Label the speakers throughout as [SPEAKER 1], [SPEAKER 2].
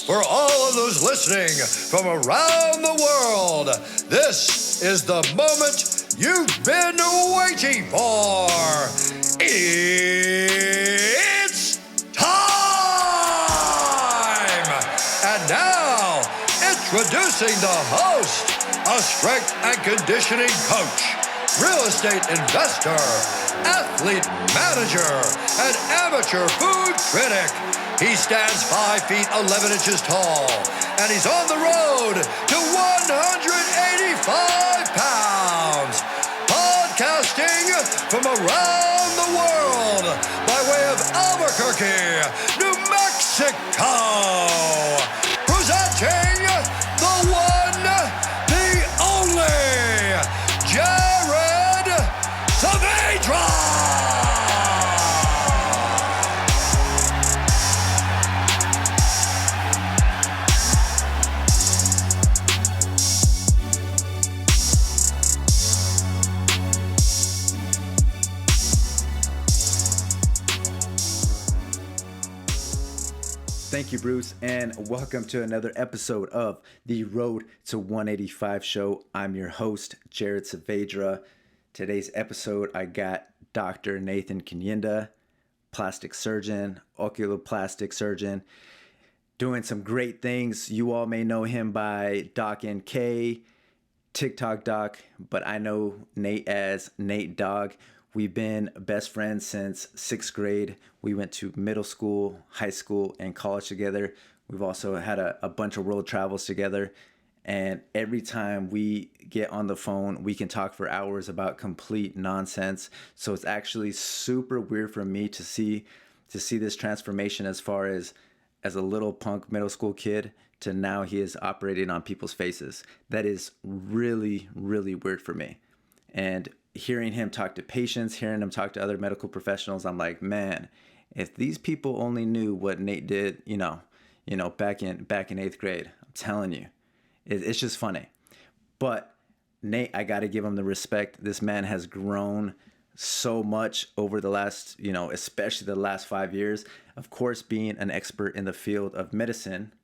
[SPEAKER 1] For all of those listening from around the world, this is the moment you've been waiting for. It's time! And now, introducing the host, a strength and conditioning coach, real estate investor, athlete manager, and amateur food critic. He stands 5 feet 11 inches tall, and he's on the road to 185 pounds. Podcasting from around the world by way of Albuquerque, New Mexico. Presenting the one, the only, Jared Saavedra.
[SPEAKER 2] Thank you, Bruce, and welcome to another episode of the Road to 185 show. I'm your host, Jared Saavedra. Today's episode, I got Dr. Nathan Kanyinda, plastic surgeon, oculoplastic surgeon, doing some great things. You all may know him by Doc NK, TikTok Doc, but I know Nate as Nate Dog. We've been best friends since 6th grade. We went to middle school, high school, and college together. We've also had a bunch of world travels together. And every time we get on the phone, we can talk for hours about complete nonsense. So it's actually super weird for me to see this transformation as far as a little punk middle school kid to now he is operating on people's faces. That is really, really weird for me. And hearing him talk to patients, hearing him talk to other medical professionals, I'm like, man, if these people only knew what Nate did, back in 8th grade, I'm telling you, it's just funny. But Nate, I got to give him the respect. This man has grown so much over the last, especially the last 5 years. Of course, being an expert in the field of medicine,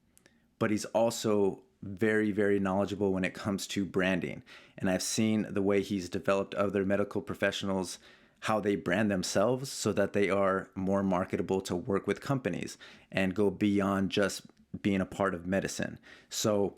[SPEAKER 2] but he's also very, very knowledgeable when it comes to branding. And I've seen the way he's developed other medical professionals, how they brand themselves so that they are more marketable to work with companies and go beyond just being a part of medicine. So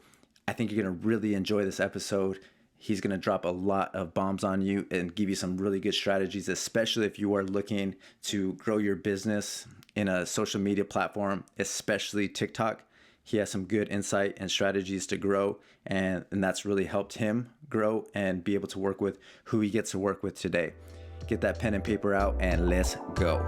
[SPEAKER 2] I think you're going to really enjoy this episode. He's going to drop a lot of bombs on you and give you some really good strategies, especially if you are looking to grow your business in a social media platform, especially TikTok. He has some good insight and strategies to grow, and that's really helped him grow and be able to work with who he gets to work with today. Get that pen and paper out and let's go.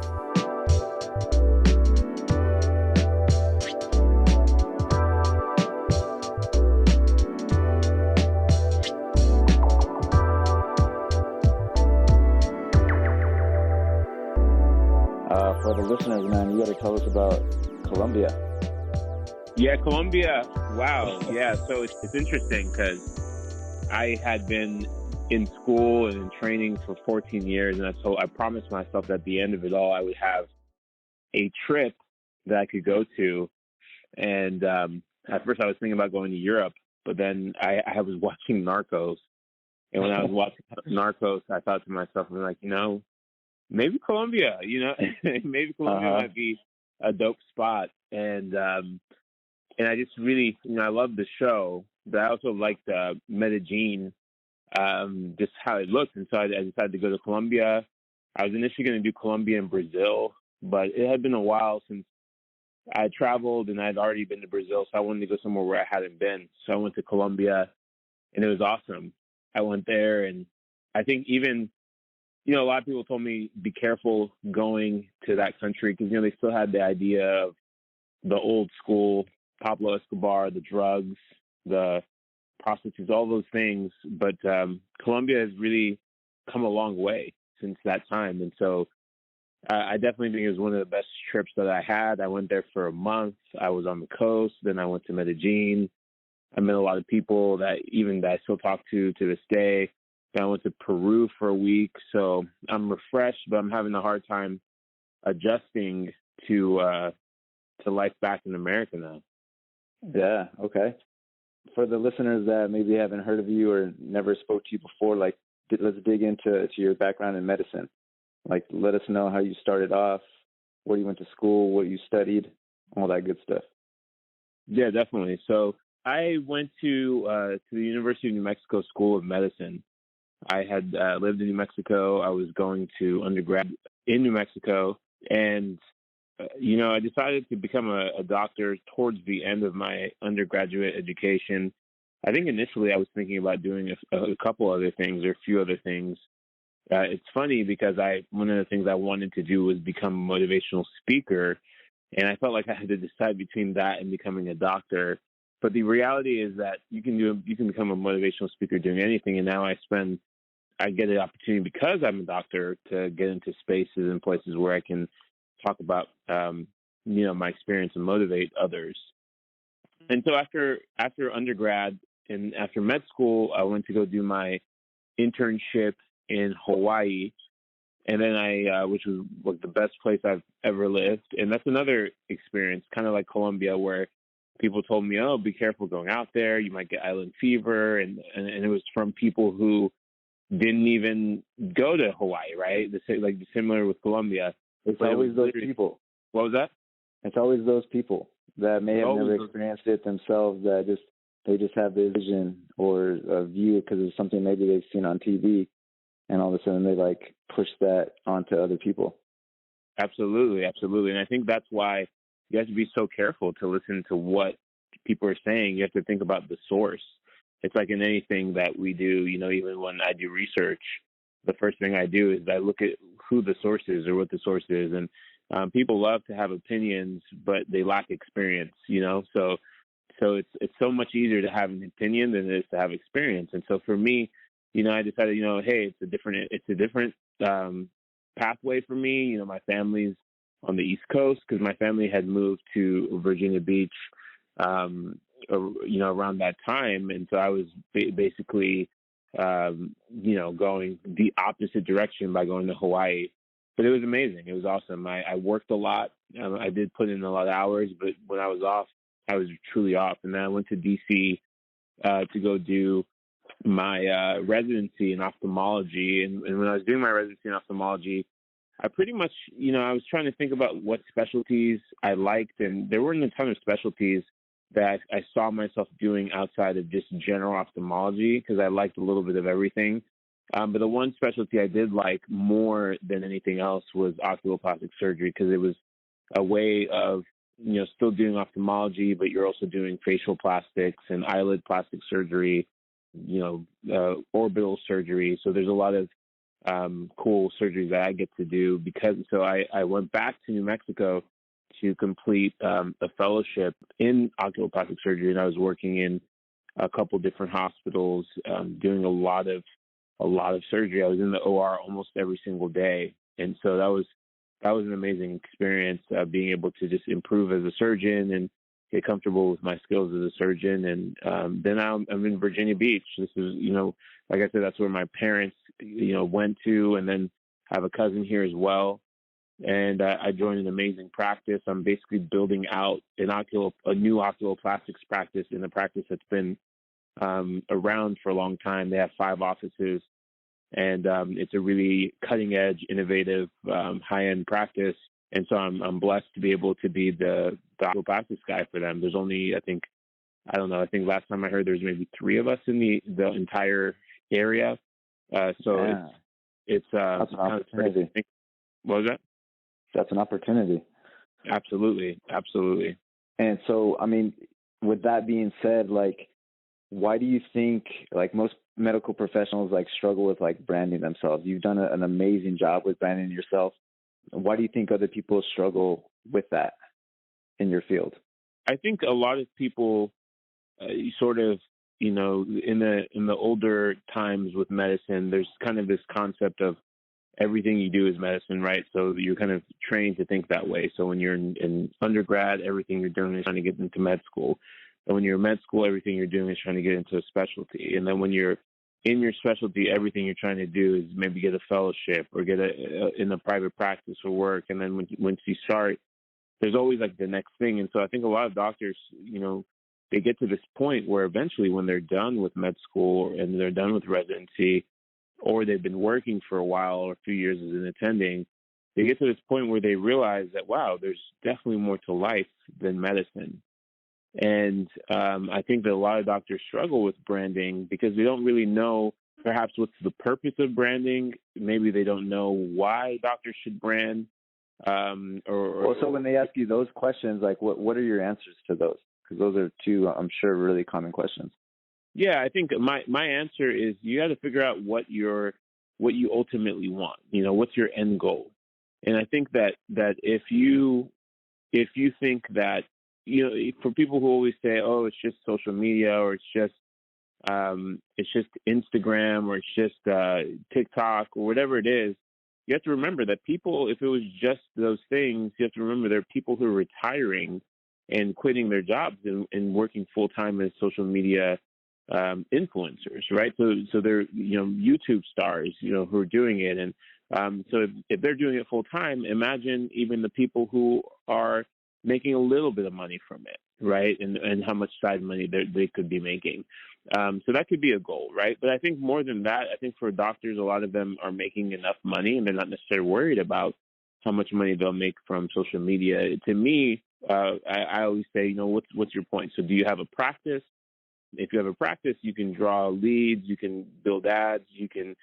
[SPEAKER 2] For the listeners, man, you got to tell us about Colombia.
[SPEAKER 3] Yeah, Colombia. Wow. Yeah. So it's interesting because I had been in school and in training for 14 years. And so I promised myself that at the end of it all, I would have a trip that I could go to. And at first I was thinking about going to Europe, but then I was watching Narcos. And when I was watching Narcos, I thought to myself, I'm like, maybe Colombia, maybe Colombia might be a dope spot. And I just really, I love the show, but I also liked Medellin, just how it looked. And so I decided to go to Colombia. I was initially going to do Colombia and Brazil, but it had been a while since I traveled and I'd already been to Brazil. So I wanted to go somewhere where I hadn't been. So I went to Colombia and it was awesome. I went there and I think even, a lot of people told me be careful going to that country because, they still had the idea of the old school Pablo Escobar, the drugs, the prostitutes, all those things. But Colombia has really come a long way since that time. And so I definitely think it was one of the best trips that I had. I went there for a month. I was on the coast. Then I went to Medellin. I met a lot of people that I still talk to this day. Then I went to Peru for a week. So I'm refreshed, but I'm having a hard time adjusting to life back in America now.
[SPEAKER 2] Yeah. Okay. For the listeners that maybe haven't heard of you or never spoke to you before, like let's dig into your background in medicine. Like, let us know how you started off, where you went to school, what you studied, all that good stuff.
[SPEAKER 3] Yeah, definitely. So I went to the University of New Mexico School of Medicine. I had lived in New Mexico. I was going to undergrad in New Mexico, and I decided to become a doctor towards the end of my undergraduate education. I think initially I was thinking about doing a couple other things or a few other things. It's funny because one of the things I wanted to do was become a motivational speaker, and I felt like I had to decide between that and becoming a doctor. But the reality is that you can become a motivational speaker doing anything. And now I get the opportunity because I'm a doctor to get into spaces and places where I can talk about my experience and motivate others. And so after undergrad and after med school, I went to go do my internship in Hawaii, and then which was like the best place I've ever lived. And that's another experience, kind of like Colombia, where people told me, "Oh, be careful going out there. You might get island fever," and it was from people who didn't even go to Hawaii, right? Similar with Colombia.
[SPEAKER 2] It's always those people.
[SPEAKER 3] What was that?
[SPEAKER 2] It's always those people that may have never experienced it themselves, that they just have this vision or a view because of something maybe they've seen on TV, and all of a sudden they like push that onto other people.
[SPEAKER 3] Absolutely, absolutely. And I think that's why you have to be so careful to listen to what people are saying. You have to think about the source. It's like in anything that we do, even when I do research, the first thing I do is I look at who the source is or what the source is. And people love to have opinions, but they lack experience, So it's so much easier to have an opinion than it is to have experience. And so for me, I decided, hey, it's a different pathway for me. My family's on the East Coast because my family had moved to Virginia Beach, around that time. And so I was basically, going the opposite direction by going to Hawaii. But it was amazing. It was awesome. I worked a lot. I did put in a lot of hours, but when I was off, I was truly off. And then I went to DC to go do my residency in ophthalmology. And when I was doing my residency in ophthalmology, I pretty much, I was trying to think about what specialties I liked. And there weren't a ton of specialties that I saw myself doing outside of just general ophthalmology because I liked a little bit of everything. But the one specialty I did like more than anything else was oculoplastic surgery because it was a way of, still doing ophthalmology, but you're also doing facial plastics and eyelid plastic surgery, orbital surgery. So there's a lot of cool surgeries that I get to do so I went back to New Mexico to complete a fellowship in oculoplastic surgery, and I was working in a couple different hospitals, doing a lot of surgery. I was in the OR almost every single day, and so that was an amazing experience, being able to just improve as a surgeon and get comfortable with my skills as a surgeon. And then I'm in Virginia Beach. This is, like I said, that's where my parents, went to, and then I have a cousin here as well. And I joined an amazing practice. I'm basically building out a new oculoplastics practice in a practice that's been around for a long time. They have 5 offices, and it's a really cutting edge, innovative, high end practice. And so I'm blessed to be able to be the oculoplastics guy for them. There's only, I think last time I heard there's maybe 3 of us in the entire area. It's
[SPEAKER 2] that's an opportunity.
[SPEAKER 3] What was that?
[SPEAKER 2] That's an opportunity.
[SPEAKER 3] Absolutely. Absolutely.
[SPEAKER 2] And so, I mean, with that being said, like, why do you think, like, most medical professionals like struggle with like branding themselves? You've done an amazing job with branding yourself. Why do you think other people struggle with that in your field?
[SPEAKER 3] I think a lot of people sort of, in the older times with medicine, there's kind of this concept of everything you do is medicine, right? So you're kind of trained to think that way. So when you're in undergrad, everything you're doing is trying to get into med school. And when you're in med school, everything you're doing is trying to get into a specialty. And then when you're in your specialty, everything you're trying to do is maybe get a fellowship or get in a private practice or work. And then once you start, there's always like the next thing. And so I think a lot of doctors, they get to this point where eventually when they're done with med school and they're done with residency, or they've been working for a while or a few years as an attending, they get to this point where they realize that, wow, there's definitely more to life than medicine. And I think that a lot of doctors struggle with branding because they don't really know perhaps what's the purpose of branding. Maybe they don't know why doctors should brand.
[SPEAKER 2] So when they ask you those questions, like what are your answers to those? Because those are two, I'm sure, really common questions.
[SPEAKER 3] Yeah, I think my answer is you got to figure out what you ultimately want. What's your end goal? And I think that if you think that, for people who always say, oh, it's just social media, or it's just Instagram, or it's just TikTok, or whatever it is, you have to remember that people, if it was just those things, you have to remember there are people who are retiring and quitting their jobs and working full time as social media influencers, right? So they're, YouTube stars, who are doing it. And so if they're doing it full time, imagine even the people who are making a little bit of money from it, right? And how much side money they could be making. So that could be a goal, right? But I think more than that, I think for doctors, a lot of them are making enough money and they're not necessarily worried about how much money they'll make from social media. To me, I always say, what's your point? So do you have a practice? If you have a practice, you can draw leads, you can build ads, you can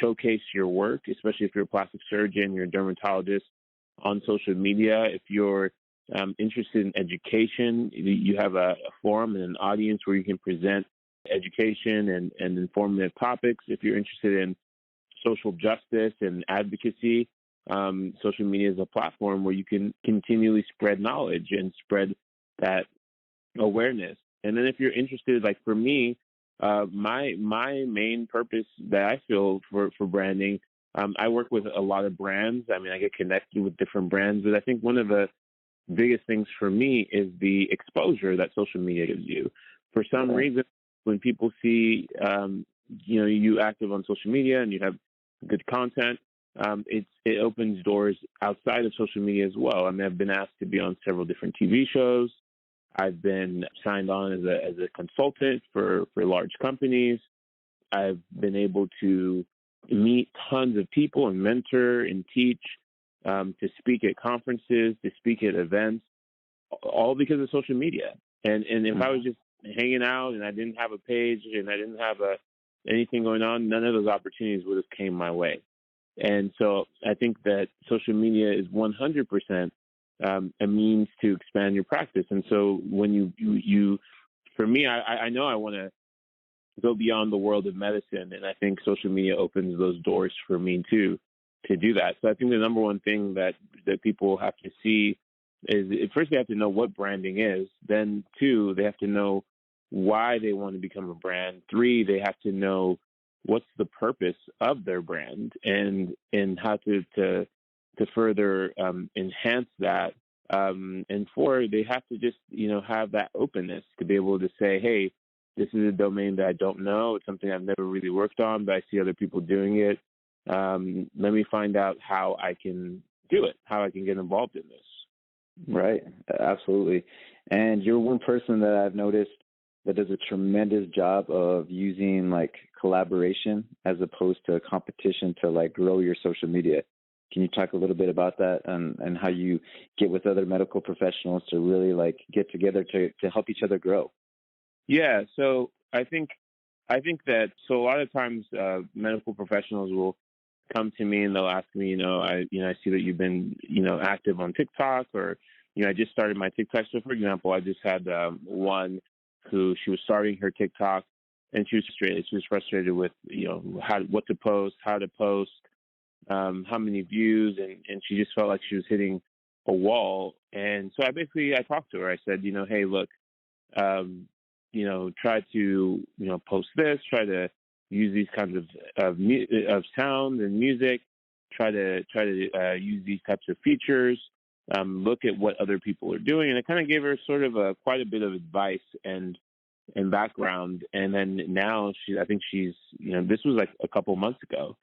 [SPEAKER 3] showcase your work, especially if you're a plastic surgeon, you're a dermatologist, on social media. If you're interested in education, you have a forum and an audience where you can present education and informative topics. If you're interested in social justice and advocacy, social media is a platform where you can continually spread knowledge and spread that awareness. And then if you're interested, like for me, my main purpose that I feel for branding, I work with a lot of brands. I mean, I get connected with different brands, but I think one of the biggest things for me is the exposure that social media gives you. For some reason, when people see, you active on social media and you have good content, it opens doors outside of social media as well. I mean, I've been asked to be on several different TV shows. I've been signed on as a consultant for large companies. I've been able to meet tons of people and mentor and teach, to speak at conferences, to speak at events, all because of social media. And if I was just hanging out and I didn't have a page and I didn't have anything going on, none of those opportunities would have came my way. And so I think that social media is 100% a means to expand your practice. And so when you for me, I know I want to go beyond the world of medicine, and I think social media opens those doors for me too to do that. So I think the number one thing that people have to see is, first they have to know what branding is. Then two, they have to know why they want to become a brand. Three, they have to know what's the purpose of their brand and how to further enhance that. And four, they have to just, have that openness to be able to say, hey, this is a domain that I don't know. It's something I've never really worked on, but I see other people doing it. Let me find out how I can do it, how I can get involved in this.
[SPEAKER 2] Right. Absolutely. And you're one person that I've noticed that does a tremendous job of using like collaboration as opposed to a competition to like grow your social media. Can you talk a little bit about that and how you get with other medical professionals to really like get together to help each other grow?
[SPEAKER 3] Yeah. So I think that, so a lot of times medical professionals will come to me and they'll ask me, I see that you've been, active on TikTok, or, I just started my TikTok. So for example, I just had one who, she was starting her TikTok and she was frustrated. She was frustrated with, what to post, how to post, how many views. And she just felt like she was hitting a wall. And so I talked to her. I said, hey, look, try to, post this, try to use these kinds of sound and music, try to use these types of features, look at what other people are doing. And I kind of gave her sort of quite a bit of advice and background. And then now I think she's, this was like a couple months ago.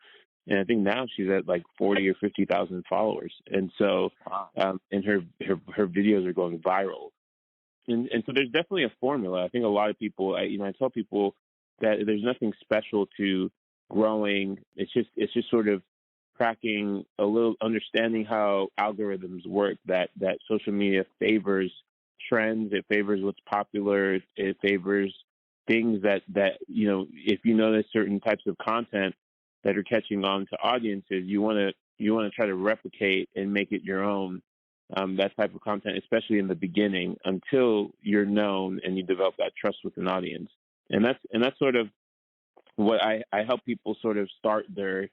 [SPEAKER 3] And I think now she's at like 40 or 50,000 followers. And so, and her videos are going viral. and so there's definitely a formula. I think a lot of people, I tell people that there's nothing special to growing. It's just sort of cracking a little, understanding how algorithms work. That social media favors trends. It favors what's popular. It favors things that if you notice certain types of content that are catching on to audiences, you want to try to replicate and make it your own. That type of content, especially in the beginning, until you're known and you develop that trust with an audience. And that's sort of what I help people sort of start their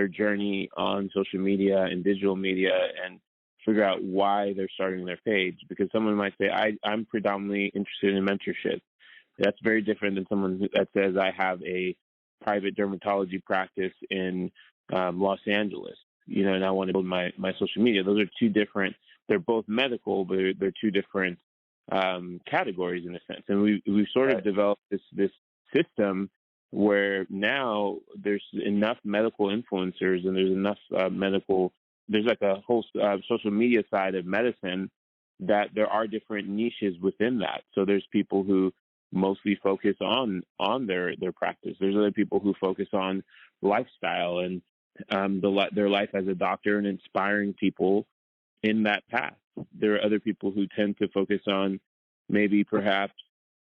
[SPEAKER 3] journey on social media and digital media, and figure out why they're starting their page. Because someone might say, I'm predominantly interested in mentorship. That's very different than someone that says, I have a private dermatology practice in Los Angeles, and I want to build my social media. Those are two different. They're both medical, but they're two different categories in a sense. And we've sort of developed this system where now there's enough medical influencers, and there's enough there's like a whole social media side of medicine, that there are different niches within that. So there's people who mostly focus on their practice. There's other people who focus on lifestyle and their life as a doctor and inspiring people in that path. There are other people who tend to focus on maybe perhaps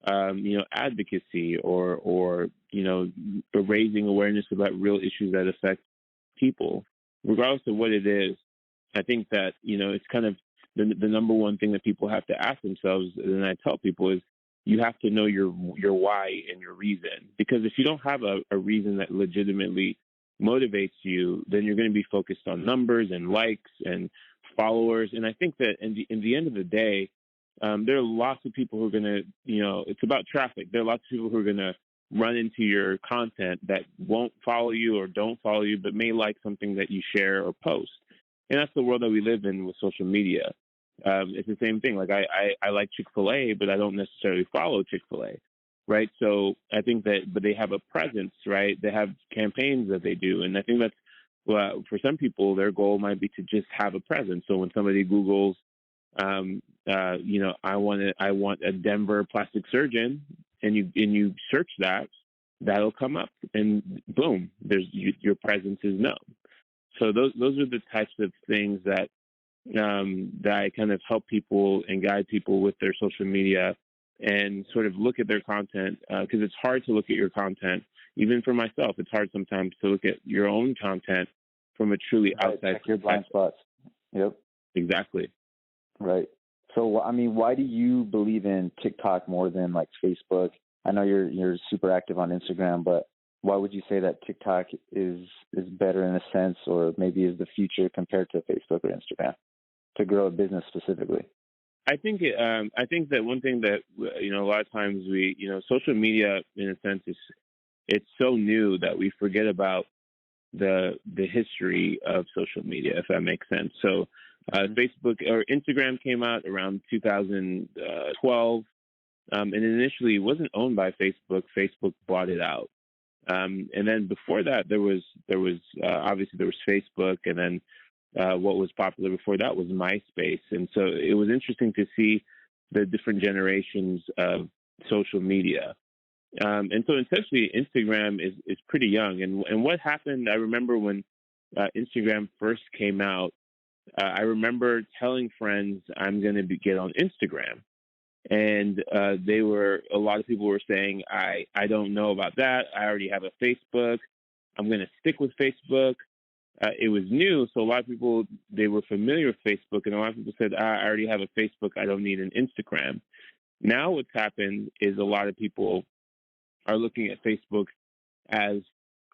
[SPEAKER 3] advocacy or raising awareness about real issues that affect people. Regardless of what it is, I think that it's kind of the number one thing that people have to ask themselves, and I tell people, is you have to know your why and your reason. Because if you don't have a reason that legitimately motivates you, then you're going to be focused on numbers and likes and followers. And I think that in the end of the day, there are lots of people who are going to, it's about traffic. There are lots of people who are going to run into your content that won't follow you or don't follow you, but may like something that you share or post. And that's the world that we live in with social media. It's the same thing. Like I like Chick-fil-A, but I don't necessarily follow Chick-fil-A, right? So I think but they have a presence, right? They have campaigns that they do. And I think that's, for some people, their goal might be to just have a presence. So when somebody Googles, I want a Denver plastic surgeon, and you search that, that'll come up, and boom, your presence is known. So those are the types of things that I kind of help people and guide people with their social media, and sort of look at their content, because it's hard to look at your content. Even for myself, it's hard sometimes to look at your own content from a truly outside
[SPEAKER 2] check your blind spots. Yep.
[SPEAKER 3] Exactly.
[SPEAKER 2] Right. So, I mean, why do you believe in TikTok more than like Facebook? I know you're super active on Instagram, but why would you say that TikTok is better in a sense, or maybe is the future compared to Facebook or Instagram to grow a business specifically?
[SPEAKER 3] I think that one thing that a lot of times social media, in a sense, it's so new that we forget about the history of social media, if that makes sense. So Facebook or Instagram came out around 2012, and initially it wasn't owned by Facebook. Facebook bought it out, and then before that there was obviously there was Facebook, and then what was popular before that was MySpace. And so it was interesting to see the different generations of social media. And so essentially Instagram is pretty young. And what happened, I remember when Instagram first came out, I remember telling friends, I'm going to get on Instagram. And a lot of people were saying, I don't know about that. I already have a Facebook. I'm going to stick with Facebook. It was new, so a lot of people, they were familiar with Facebook, and a lot of people said, I already have a Facebook, I don't need an Instagram. Now what's happened is a lot of people are looking at Facebook as,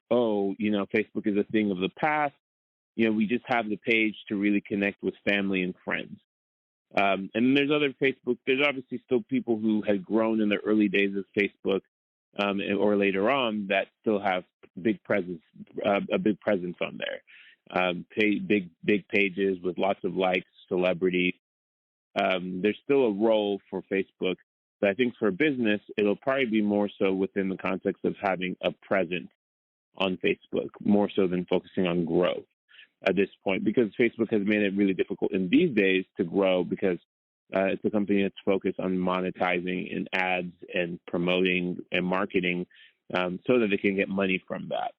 [SPEAKER 3] Facebook is a thing of the past. We just have the page to really connect with family and friends. And then there's obviously still people who had grown in the early days of Facebook, or later on, that still have a big presence on there. Big pages with lots of likes, celebrities. There's still a role for Facebook, but I think for business, it'll probably be more so within the context of having a presence on Facebook, more so than focusing on growth at this point, because Facebook has made it really difficult in these days to grow, because It's a company that's focused on monetizing and ads and promoting and marketing so that they can get money from that.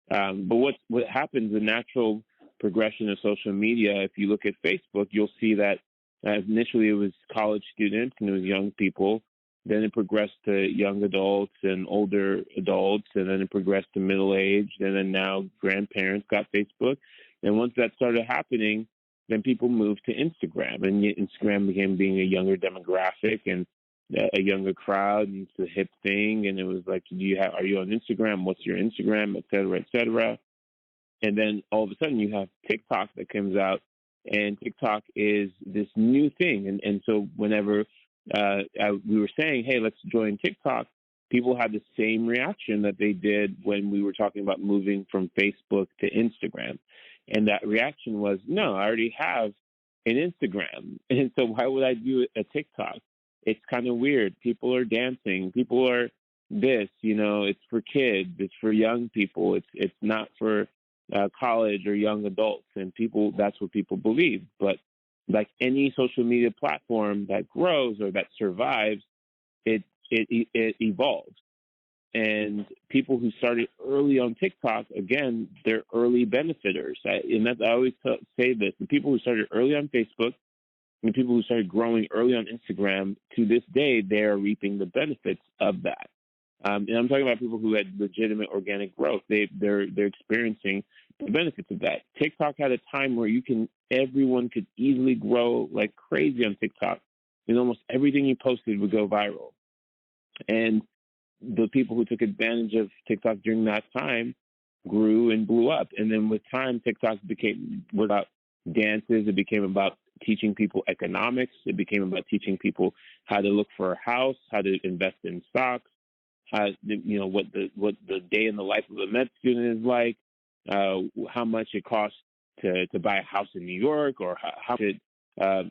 [SPEAKER 3] But what happens, the natural progression of social media, if you look at Facebook, you'll see that initially it was college students and it was young people. Then it progressed to young adults and older adults, and then it progressed to middle-aged, and then now grandparents got Facebook. And once that started happening, then people moved to Instagram, and Instagram began being a younger demographic and a younger crowd, and it's a hip thing. And it was like, are you on Instagram? What's your Instagram, et cetera, et cetera. And then all of a sudden you have TikTok that comes out, and TikTok is this new thing. And so whenever we were saying, hey, let's join TikTok, people had the same reaction that they did when we were talking about moving from Facebook to Instagram. And that reaction was, no, I already have an Instagram. And so why would I do a TikTok? It's kind of weird. People are dancing. People are this, it's for kids. It's for young people. It's not for college or young adults. And that's what people believe. But like any social media platform that grows or that survives, it evolves. And people who started early on TikTok, again, they're early benefiters. I always say this: the people who started early on Facebook and the people who started growing early on Instagram, to this day, they are reaping the benefits of that. And I'm talking about people who had legitimate organic growth. They're experiencing the benefits of that. TikTok had a time where everyone could easily grow like crazy on TikTok, and almost everything you posted would go viral. And the people who took advantage of TikTok during that time grew and blew up. And then with time, TikTok became about dances. It became about teaching people economics. It became about teaching people how to look for a house, how to invest in stocks, what the day in the life of a med student is like, how much it costs to buy a house in New York, or how much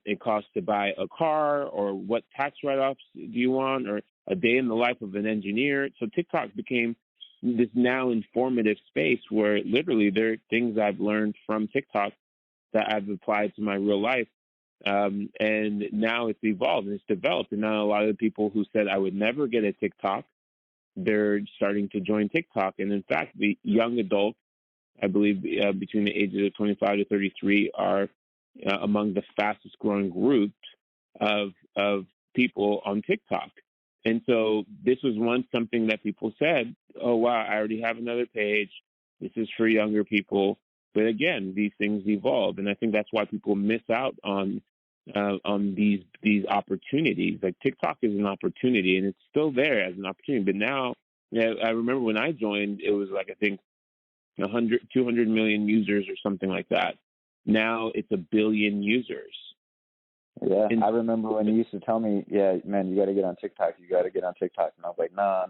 [SPEAKER 3] it costs to buy a car, or what tax write-offs do you want, or a day in the life of an engineer. So TikTok became this now informative space where literally there are things I've learned from TikTok that I've applied to my real life. And now it's evolved and it's developed. And now a lot of the people who said I would never get a TikTok, they're starting to join TikTok. And in fact, the young adults, I believe between the ages of 25 to 33 are among the fastest growing groups of people on TikTok. And so this was once something that people said, oh, wow, I already have another page. This is for younger people. But again, these things evolve. And I think that's why people miss out on these opportunities. Like TikTok is an opportunity, and it's still there as an opportunity. But now, I remember when I joined, it was like, I think 200 million users or something like that. Now it's 1 billion users.
[SPEAKER 2] Yeah, I remember when you used to tell me, yeah, man, you got to get on TikTok. You got to get on TikTok. And I was like, nah.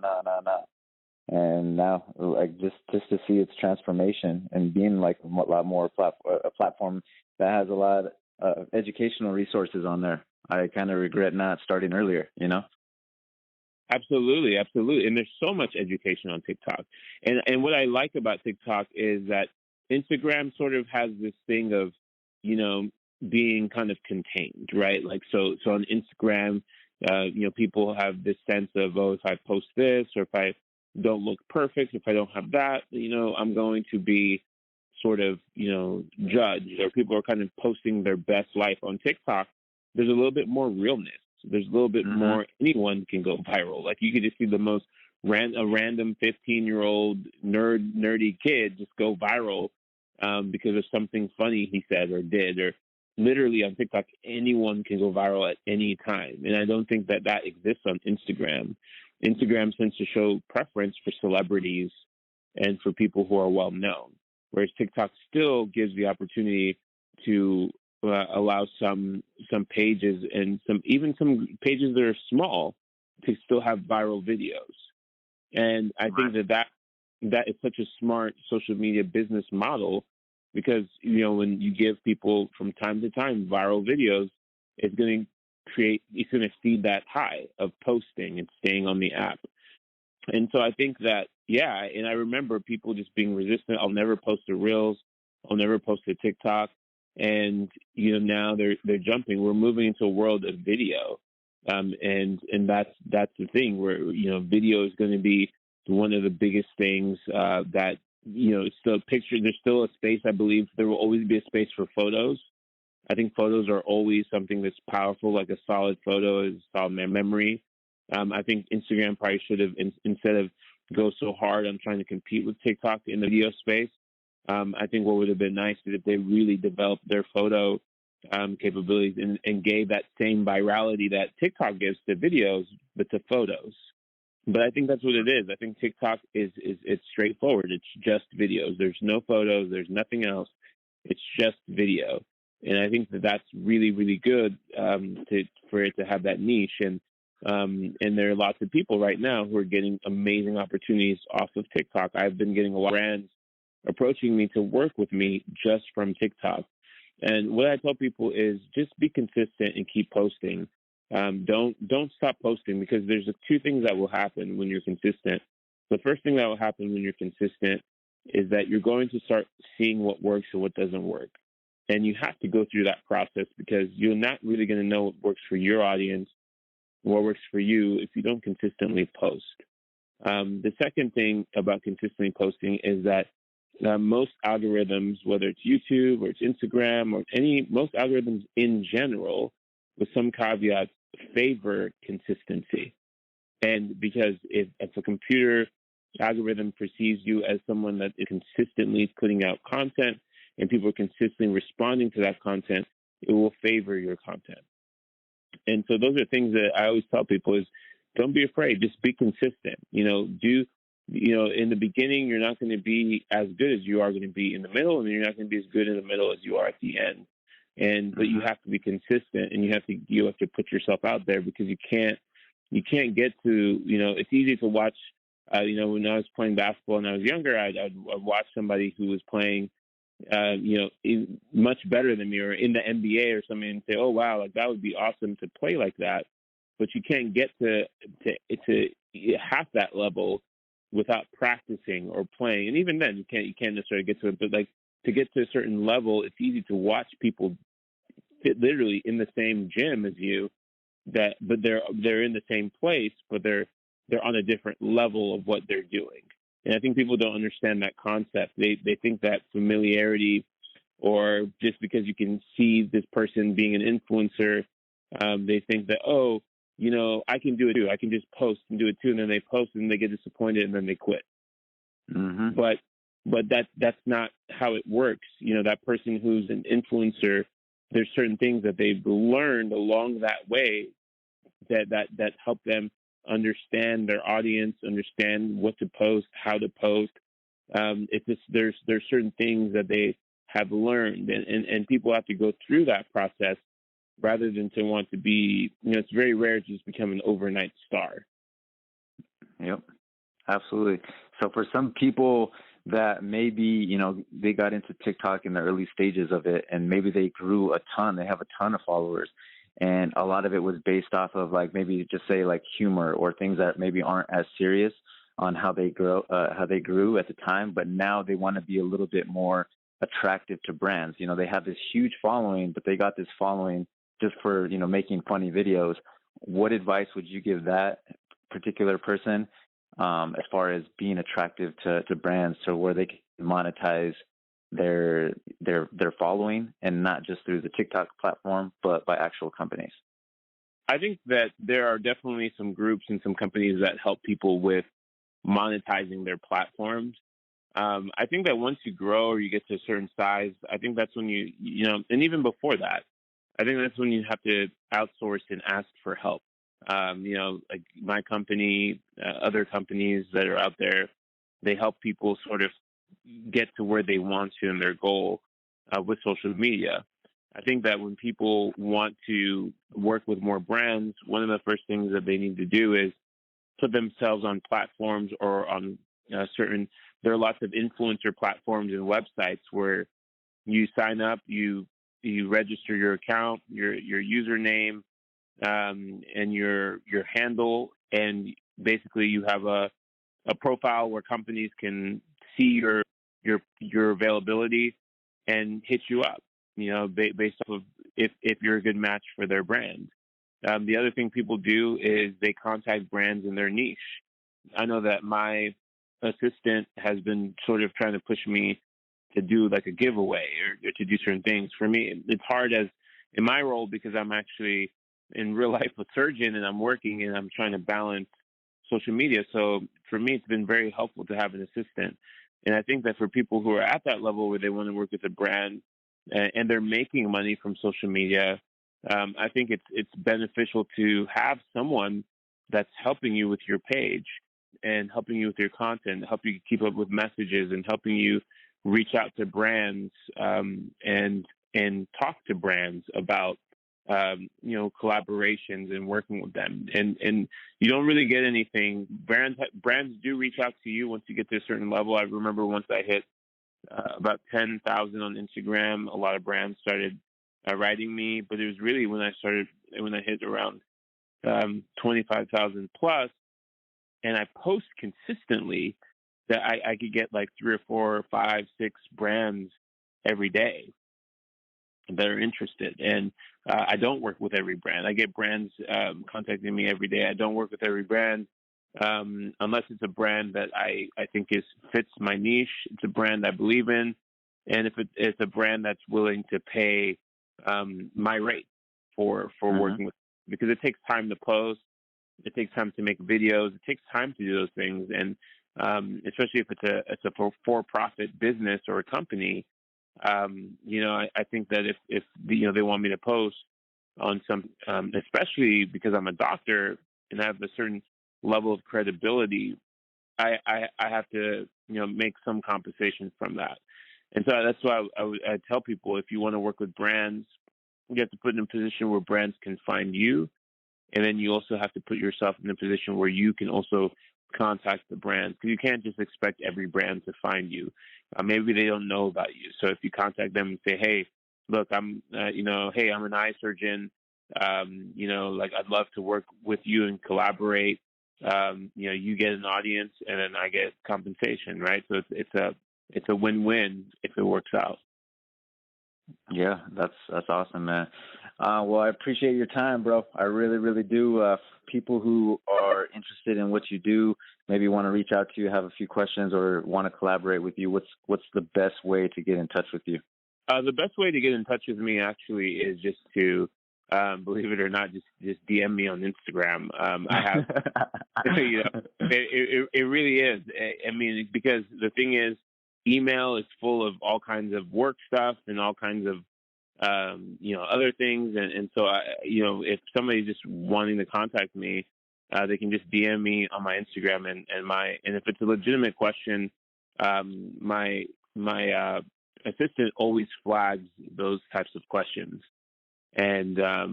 [SPEAKER 2] And now, like, just to see its transformation and being like a lot more a platform that has a lot of educational resources on there, I kind of regret not starting earlier,
[SPEAKER 3] Absolutely. And there's so much education on TikTok. And what I like about TikTok is that Instagram sort of has this thing of, being kind of contained, right? Like, so on Instagram, people have this sense of, oh, if I post this, or if I don't look perfect, if I don't have that, I'm going to be sort of, judged, or people are kind of posting their best life. On TikTok, there's a little bit more realness. There's a little bit more, anyone can go viral. Like, you could just see the most a random 15-year-old nerdy kid just go viral because of something funny he said or did, or literally on TikTok, anyone can go viral at any time. And I don't think that exists on Instagram. Instagram tends to show preference for celebrities and for people who are well known, whereas TikTok still gives the opportunity to allow some pages and some pages that are small to still have viral videos. And I think that is such a smart social media business model, because, when you give people from time to time viral videos, it's going to feed that high of posting and staying on the app. And so I think that, and I remember people just being resistant. I'll never post to Reels. I'll never post to TikTok. and now they're jumping. We're moving into a world of video, and that's the thing where video is going to be one of the biggest things that it's still a picture. There's still a space. I believe there will always be a space for photos. I think photos are always something that's powerful. Like a solid photo is a solid memory. I think Instagram probably should have, instead of go so hard on trying to compete with TikTok in the video space, I think what would have been nice is if they really developed their photo capabilities and gave that same virality that TikTok gives to videos, but to photos. But I think that's what it is. I think TikTok is it's straightforward. It's just videos. There's no photos. There's nothing else. It's just video. And I think that that's really, really good for it to have that niche. And there are lots of people right now who are getting amazing opportunities off of TikTok. I've been getting a lot of brands approaching me to work with me just from TikTok. And what I tell people is just be consistent and keep posting. Don't stop posting, because there's two things that will happen when you're consistent. The first thing that will happen when you're consistent is that you're going to start seeing what works and what doesn't work. And you have to go through that process, because you're not really going to know what works for your audience, what works for you, if you don't consistently post. The second thing about consistently posting is that most algorithms, whether it's YouTube or it's Instagram or most algorithms in general, with some caveats, favor consistency. And because if a computer algorithm perceives you as someone that is consistently putting out content and people are consistently responding to that content, it will favor your content. And so those are things that I always tell people is don't be afraid, just be consistent. In the beginning, you're not going to be as good as you are going to be in the middle, and you're not going to be as good in the middle as you are at the end. But you have to be consistent, and you have to put yourself out there, because you can't get to, it's easy to watch, when I was playing basketball and I was younger, I'd watch somebody who was playing, much better than me, or in the NBA or something, and say, oh, wow, like that would be awesome to play like that. But you can't get to half that level without practicing or playing. And even then, you can't necessarily get to it. But like to get to a certain level, it's easy to watch people fit literally in the same gym as you, but they're in the same place, but they're on a different level of what they're doing. And I think people don't understand that concept. They think that familiarity, or just because you can see this person being an influencer, they think that, oh, I can do it too. I can just post and do it too. And then they post and they get disappointed and then they quit.
[SPEAKER 2] Mm-hmm.
[SPEAKER 3] But that's not how it works. That person who's an influencer, there's certain things that they've learned along that way that help them understand their audience, understand what to post, how to post. It's just, there's certain things that they have learned, and people have to go through that process rather than to want to be, it's very rare to just become an overnight star.
[SPEAKER 2] Yep, absolutely. So for some people that maybe, they got into TikTok in the early stages of it, and maybe they grew a ton, they have a ton of followers, and a lot of it was based off of like maybe just say like humor or things that maybe aren't as serious on how they grew at the time, but now they want to be a little bit more attractive to brands. They have this huge following, but they got this following just for, making funny videos. What advice would you give that particular person as far as being attractive to brands, to where they can monetize their following, and not just through the TikTok platform, but by actual companies?
[SPEAKER 3] I think that there are definitely some groups and some companies that help people with monetizing their platforms. I think that once you grow or you get to a certain size, I think that's when and even before that, I think that's when you have to outsource and ask for help. Like my company, other companies that are out there, they help people sort of get to where they want to in their goal with social media. I think that when people want to work with more brands, one of the first things that they need to do is put themselves on platforms or on there are lots of influencer platforms and websites where you sign up, you register your account, your username, and your handle, and basically you have a profile where companies can see your availability and hit you up. based off of if you're a good match for their brand. The other thing people do is they contact brands in their niche. I know that my assistant has been sort of trying to push me to do like a giveaway or to do certain things. For me, it's hard as in my role because I'm actually in real life a surgeon and I'm working and I'm trying to balance social media. So for me, it's been very helpful to have an assistant. And I think that for people who are at that level where they want to work with a brand and they're making money from social media, I think it's beneficial to have someone that's helping you with your page and helping you with your content, helping you keep up with messages and helping you reach out to brands and talk to brands about collaborations and working with them. And you don't really get anything. Brands do reach out to you once you get to a certain level. I remember once I hit about 10,000 on Instagram, a lot of brands started writing me, but it was really when I hit around 25,000 plus, and I post consistently, that I could get like 3 or 4 or 5, 6 brands every day that are interested. And I don't work with every brand. I get brands contacting me every day. I don't work with every brand unless it's a brand that I think fits my niche. It's a brand I believe in, and if it's a brand that's willing to pay my rate for working with, because it takes time to post, it takes time to make videos, it takes time to do those things, and especially if it's a for-profit business or a company, I think that if they want me to post on some, especially because I'm a doctor and I have a certain level of credibility, I have to make some compensation from that. And so that's why I tell people, if you want to work with brands, you have to put in a position where brands can find you. And then you also have to put yourself in a position where you can also contact the brands, because you can't just expect every brand to find you. Maybe they don't know about you. So if you contact them and say, hey, look, I'm an eye surgeon. I'd love to work with you and collaborate. You get an audience and then I get compensation, right? So it's a win-win if it works out.
[SPEAKER 2] Yeah, that's awesome, man. Well, I appreciate your time, bro. I really, really do. People who are interested in what you do, maybe want to reach out to you, have a few questions, or want to collaborate with you, what's the best way to get in touch with you?
[SPEAKER 3] The best way to get in touch with me actually is just to, believe it or not, just DM me on Instagram. I have, it really is. I mean, because the thing is, email is full of all kinds of work stuff and all kinds of, other things. And so, if somebody's just wanting to contact me, they can just DM me on my Instagram and if it's a legitimate question, my assistant always flags those types of questions. And I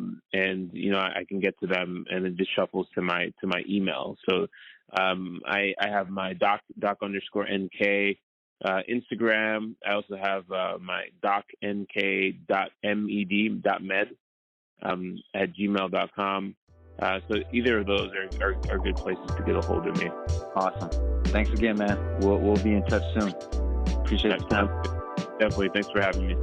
[SPEAKER 3] can get to them and it just shuffles to my email. So, I have my doc_NK, Instagram. I also have my docnk.med at gmail.com. So either of those are good places to get a hold of me.
[SPEAKER 2] Awesome. Thanks again, man. We'll be in touch soon. Appreciate your time.
[SPEAKER 3] Definitely. Thanks for having me.